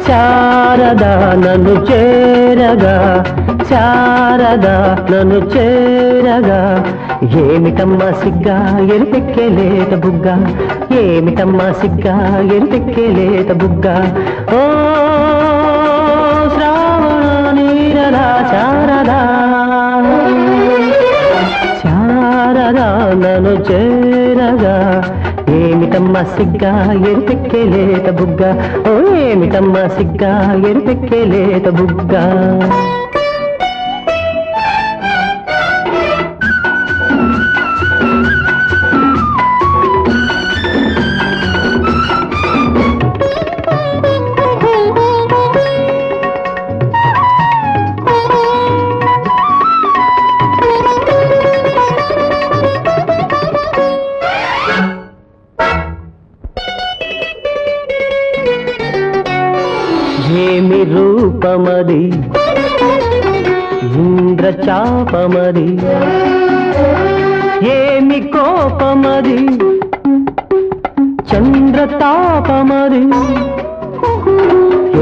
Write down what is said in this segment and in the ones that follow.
శారదా నన్ను చేరగా, శారదా నన్ను చేరగా, ఏమిటమ్మా సిగ్గా ఎరుపెక్కేలేత బుగ్గ, ఏమిటమ్మా సిగ్గా ఎరుపెక్కేలేత బుగ్గ. ఓ శ్రావణ నీరదా శారదా, శారదా నన్ను చేరగా, ఏమిటమ్మా సిగ్గా ఎరుపెక్కేలేత బుగ్గ, ఓ ఏమిటమ్మా సిగ్గా ఎరుపెక్కేలేత బుగ్గ. ఏమి రూపమది ఇంద్రచాపమది, ఏమి కోపమది చంద్రతాపమది,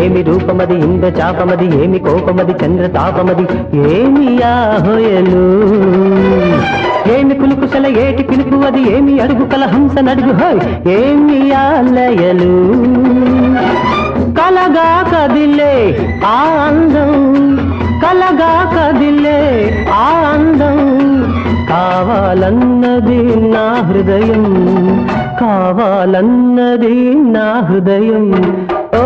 ఏమి రూపమది ఇంద్రచాపమది, ఏమి కోపమది చంద్రతాపమది, ఏమి ఆహోయలు, ఏమి కులుకుసల ఏటి పిలుపు అది, ఏమి అడుగు కల హంస నడుగు హోయ్, ఏమి ఆలయలు, కలగా కదిలే ఆ అందం, కలగా కదిలే ఆ అందం, కావాలన్నది నా హృదయం, కావాలన్నది నా హృదయం. ఓ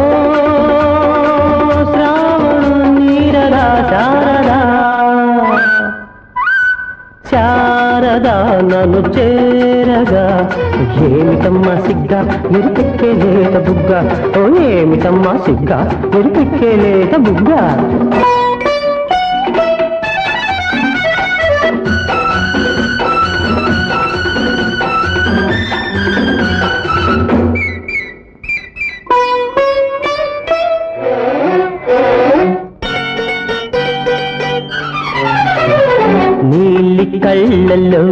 శ్రావణ నీరదా శారదా, శారదా నన్ను చేరగా, ఏమిటమ్మా సిగ్గా ఎరుపెక్కేలేత బుగ్గ, ఓ ఏమిటమ్మా సిగ్గా ఎరుపెక్కేలేత బుగ్గ. నీలి కళ్ళల్లో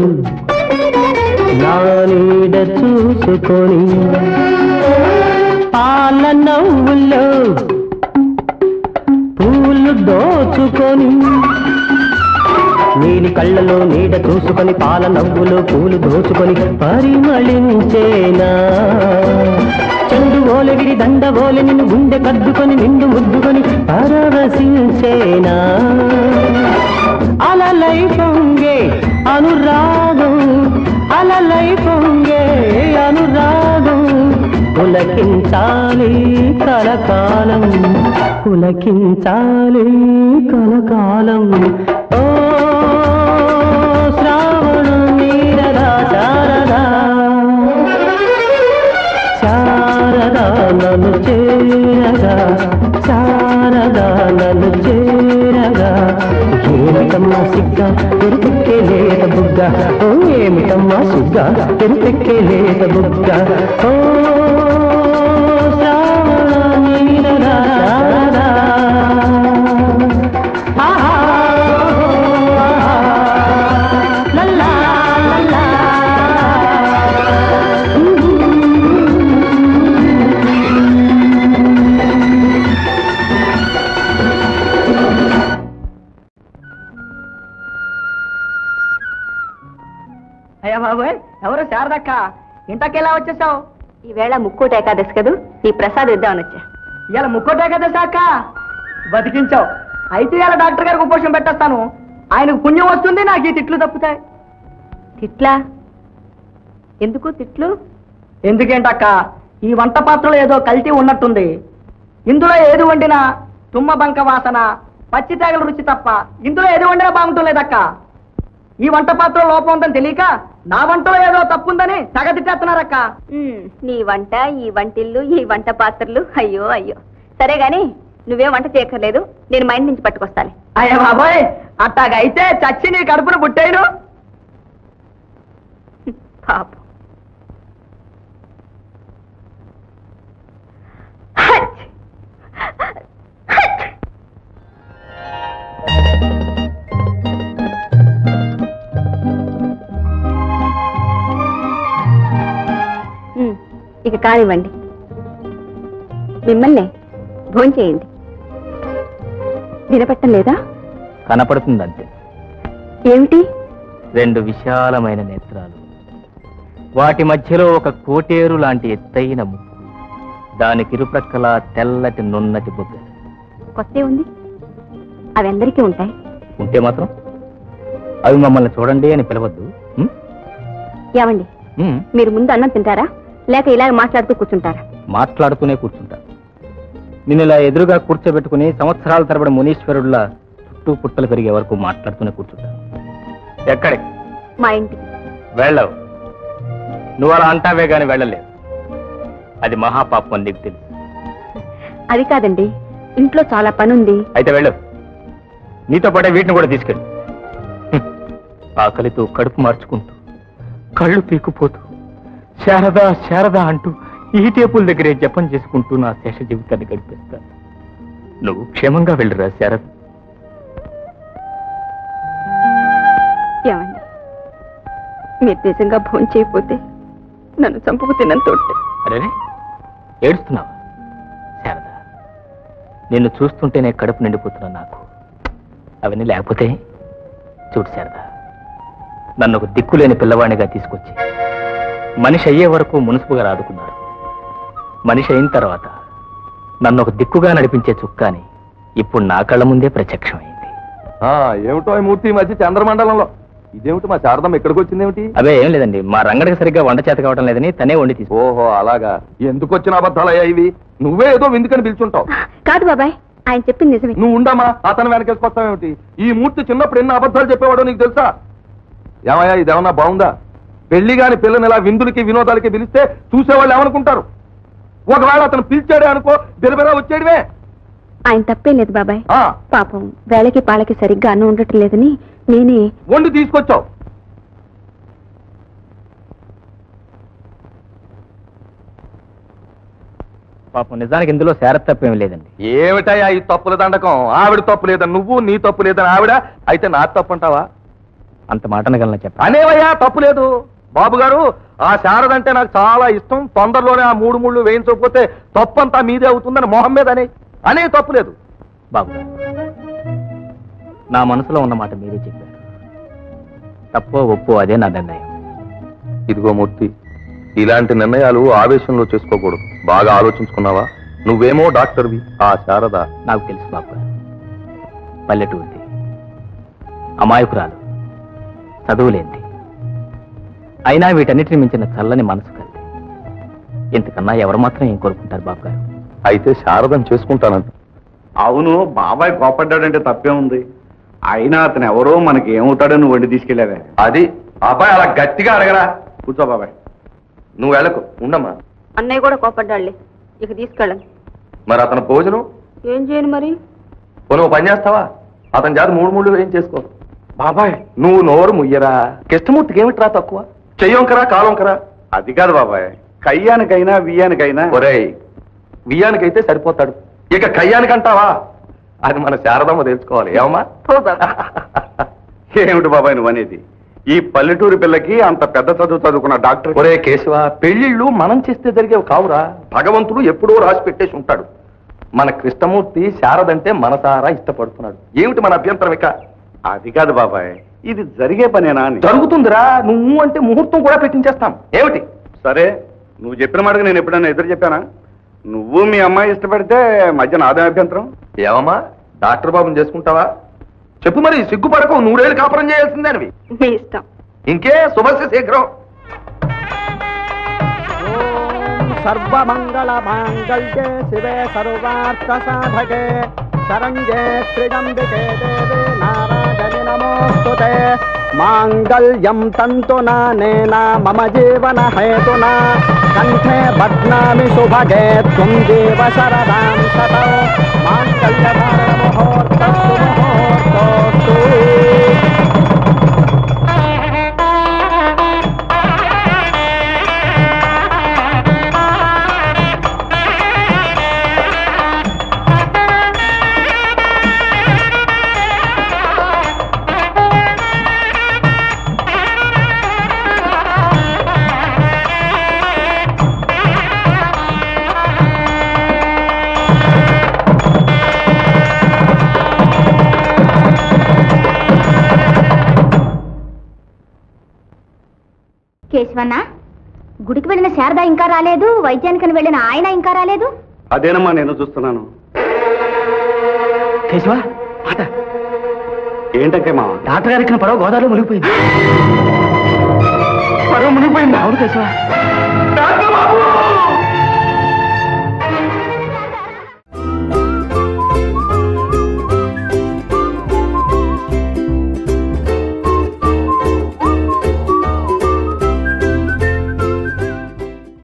నా నీడ చూసుకొని, పాల నవ్వుల్లో పూలు దోచుకొని, నీలి కళ్ళలో నీడ చూసుకొని, పాల నవ్వులో పూలు దోచుకొని, పరిమళించేనా చెండు ఓలగిరి దండ ఓలె నిన్ను గుండె కద్దుకొని, నిండు ముద్దుకొని పరవశించేనా, అలలై పొంగే అనురాగం, అలలై పొంగే అనురాగం, పులకించాలి కలకాలం, పులకించాలి కలకాలం. ఓ శ్రావణ నీరదా శారదా, శారదా నన్ను చేరగా, శారదా నన్ను చేరగా, ఏమిటమ్మా సిగ్గా ఎరుపెక్కేలేత బుగ్గ, ఓ ఏమిటమ్మా సిగ్గా ఎరుపెక్కేలేత బుగ్గ. ఓ శ్రావణ నీరదా శారదా, లల్లా లల్లా. అయ్యా బాబోయ్, ఎవరు శారదక్క, ఇంతకెలా వచ్చేసావు? ఈవేళ ముక్కోటి ఏకాదశి కదూ, ఈ ప్రసాదం ఇద్దామని వచ్చా. ఇవాళ ముక్కోటి ఏకాదశి అక్క, బతికించావు. అయితే ఇవాళ డాక్టర్ గారికి ఉపోషం పెట్టేస్తాను, ఆయనకు పుణ్యం వస్తుంది, నాకు ఈ తిట్లు తప్పుతాయి. తిట్లా? ఎందుకు తిట్లు? ఎందుకేంటక్క, ఈ వంట పాత్రలో ఏదో కల్తీ ఉన్నట్టుంది. ఇందులో ఏది వండినా తుమ్మ బంక వాసన, పచ్చి తేగల రుచి తప్ప ఇందులో ఏది వండినా బాగుంటుంది లేదక్క. ఈ వంట పాత్ర లోపం ఉందని తెలియక నా వంటలో ఏదో తప్పుందని తెగ తిట్టేస్తున్నారక్క. నీ వంట, ఈ వంటిల్లు, ఈ వంట పాత్రలు, అయ్యో అయ్యో. సరే గాని నువ్వేం వంట చేయక్కర్లేదు, నేను మా ఇంటి నుంచి పట్టుకొస్తాను. అయ్యా బాబోయ్, అట్టాగైతే చచ్చి నీ కడుపును పుట్టేను. పాపం. ఇక కానివ్వండి. మిమ్మల్ని భోంచేయండి. వినపట్టం లేదా? కనపడుతుందంతే. ఏమిటి? 2 విశాలమైన నేత్రాలు, వాటి మధ్యలో ఒక కోటేరు లాంటి ఎత్తైన ముక్కు, దానికి ఇరుప్రక్కల తెల్లటి నున్నటి బొగ్గ. కొత్త ఉంది, అవి అందరికీ ఉంటాయి. ఉంటే మాత్రం అవి మమ్మల్ని చూడండి అని పిలవద్దు. ఏమండి, మీరు ముందు అన్నం తింటారా లేక ఇలాగ మాట్లాడుతూ కూర్చుంటారా? మాట్లాడుతూనే కూర్చుంటా. నిన్ను ఇలా ఎదురుగా కూర్చోబెట్టుకుని సంవత్సరాల తరబడి మునీశ్వరుడులా చుట్టూ పుట్టలు పెరిగే వరకు మాట్లాడుతూనే కూర్చుంటా. ఎక్కడికి? మా ఇంటికి. వెళ్ళవు. నువ్వు అలా అంటావే గాని వెళ్ళలేవు. అది మహాపాపం అని నీకు తెలుసు. అది కాదండి, ఇంట్లో చాలా పని ఉంది. అయితే వెళ్ళవు. నీతో పాటే వీటిని కూడా తీసుకెళ్ళు. ఆకలితో కడుపు మార్చుకుంటూ కళ్ళు పీక్కుపోతూ శారదా శారదా అంటూ ఈ టేపుల దగ్గరే జపం చేసుకుంటూ నా శేష జీవితాన్ని గడిపేస్తా. నువ్వు క్షేమంగా వెళ్ళురా శారద. ఏమండి, మీరు నిజంగా భోజనం చేయకపోతే నన్ను చంపుకు తిన్నంతోటే. అరే, ఏడుస్తున్నావా శారద? నిన్ను చూస్తుంటేనే కడుపు నిండిపోతున్నా నాకు. అవన్నీ లేకపోతే చూడు శారద, నన్ను ఒక దిక్కులేని పిల్లవాడినిగా తీసుకొచ్చి మనిషి అయ్యే వరకు మునుసుపుగా ఆదుకున్నారు. మనిషి అయిన తర్వాత నన్ను ఒక దిక్కుగా నడిపించే చుక్కాని ఇప్పుడు నా కళ్ళ ముందే ప్రత్యక్షమైంది. ఏమిటో ఈ మూర్తి ఈ మధ్య చంద్రమండలంలో. ఇదేమిటి మా శారదమ్మ ఎక్కడికి వచ్చిందేమిటి? అవే ఏం లేదండి, మా రంగడికి సరిగ్గా వంట చేత కావడం లేదని తనే వండి తీసు. ఓహో అలాగా. ఎందుకు వచ్చిన అబద్ధాలయ్యా ఇవి? నువ్వే ఏదో విందుకని పిలుచుంటావు. కాదు బాబాయ్, ఆయన చెప్పింది నిజమే. నువ్వు ఉండమ్మా, అతను వెనకేసుకొస్తావేమిటి? ఈ మూర్తి చిన్నప్పుడు ఎన్ని అబద్ధాలు చెప్పేవాడో నీకు తెలుసా? ఏమయ్యా ఇదేమన్నా బాగుందా? పెళ్లి గాని పిల్లని ఇలా విందులకి వినోదాలకి పిలిస్తే చూసేవాళ్ళు ఏమనుకుంటారు? ఒకవేళ అతను పిలిచాడే అనుకో, బెరబెరా వచ్చేడివే. ఆయన తప్పేం లేదు బాబాయ్. పాపం వేళకి పాలకి సరిగ్గా అన్నం ఉండటం లేదని నేనే వండి తీసుకొచ్చావు. పాపం నిజానికి ఇందులో శారద తప్పేమీ లేదండి. ఏమిటయ్యా ఈ తప్పుల దండకం? ఆవిడ తప్పు లేదని నువ్వు, నీ తప్పు లేదని ఆవిడ, అయితే నా తప్పు అంటావా? అంత మాట అనగలనా చెప్ప? అనేవయ్యా, తప్పు లేదు. బాబు గారు, ఆ శారదంటే నాకు చాలా ఇష్టం. తొందరలోనే ఆ 3 ముళ్ళు వేయించకపోతే తప్పంతా మీదే అవుతుందని మొహం మీద అనే తప్పు లేదు. బాబు గారు, నా మనసులో ఉన్న మాట మీరే చెప్పారు. తప్పో ఒప్పో అదే నా నిర్ణయం. ఇదిగో మూర్తి, ఇలాంటి నిర్ణయాలు ఆవేశంలో చేసుకోకూడదు. బాగా ఆలోచించుకున్నావా? నువ్వేమో డాక్టర్వి, ఆ శారద నాకు తెలుసు బాబు గారు. పల్లెటూరిది, అమాయకురాలు, చదువులేంది. అయినా వీటన్నిటిని మించిన చల్లని మనసు కలిగి. ఇంతకన్నా ఎవరు మాత్రం ఏం కోరుకుంటారు బాబు గారు? అయితే శారదం చేసుకుంటానంట. అవును, బాబాయ్ కోపడ్డాడంటే తప్పే ఉంది. అయినా అతను ఎవరో మనకి ఏమవుతాడో నువ్వు వండి తీసుకెళ్ళావే. అది అబ్బాయి అలా గట్టిగా అడగరా. కూర్చో బాబాయ్. నువ్వు వెళ్ళకు, ఉండమ్మా. అన్నయ్య కూడా కోపడ్డాళ్లే, ఇక తీసుకెళ్ళండి. మరి అతను భోజనం ఏం చేయను మరి? నువ్వు పని చేస్తావా? అతని జాతి 3 ముళ్ళు ఏం చేసుకో. బాబాయ్ నువ్వు నోరు ముయ్యరా. కృష్ణమూర్తికి ఏమిట్రా తక్కువ? చెయ్యొంకరా కాలొంకరా. అది కాదు బాబాయ్, కయ్యానికైనా వియ్యానికైనా. ఒరేయ్, వియ్యానికైతే సరిపోతాడు, ఇక కయ్యానికంటావా? అది మన శారదమ్మ తెలుసుకోవాలి. ఏమమ్మా? ఏమిటి బాబాయ్ నువ్వు అనేది? ఈ పల్లెటూరి పిల్లకి అంత పెద్ద చదువు చదువుకున్న డాక్టర్. ఒరే కేశవ, పెళ్లిళ్ళు మనం చేస్తే జరిగేవి కావురా. భగవంతుడు ఎప్పుడో రాసి పెట్టేసి ఉంటాడు. మన కృష్ణమూర్తి శారదంటే మనసారా ఇష్టపడుతున్నాడు. ఏమిటి మన అభ్యంతరం? ఇక అది కాదు బాబాయ్, ఇది జరిగే పనేనా అని. జరుగుతుందిరా. నువ్వు అంటే ముహూర్తం కూడా పెట్టించేస్తాం. ఏమిటి? సరే, నువ్వు చెప్పిన మాటకు నేను ఎప్పుడైనా ఎదురు చెప్పానా? నువ్వు మీ అమ్మాయి ఇష్టపడితే మధ్య నాదే అభ్యంతరం. ఏమమ్మా, డాక్టర్ బాబుని చేసుకుంటావా? చెప్పు మరి, సిగ్గుపడకు. 100 ఏళ్ళు కాపురం చేయాల్సిందేనవి. మీ ఇష్టం. ఇంకే శుభస్య శీఘ్రం. సర్వమంగళ మాంగళ్యే శివే సర్వార్థ సాధకే శరణ్యే త్రిజంబికే దేవే నారాయణి నమోస్తుతే. మాంగళ్యం తంతునా నేనా మమ జీవన హేతునా కంఠే బధ్నామి శుభగే త్వం జీవ శరదాం శతం. మాంగళ్యధారణ ముహూర్తస్తు ముహూర్తోస్తు. కేశవన్న, గుడికి వెళ్ళిన శారద ఇంకా రాలేదు, వైద్యానికి వెళ్ళిన ఆయన ఇంకా రాలేదు. అదేనమ్మా నేను చూస్తున్నాను. కేశవ మాట. ఏంటంటే మా డాక్టర్ గారు ఇచ్చిన పడవ గోదావరిలో మునిగిపోయింది. పడవ మునిగిపోయింది. అవును కేశవ.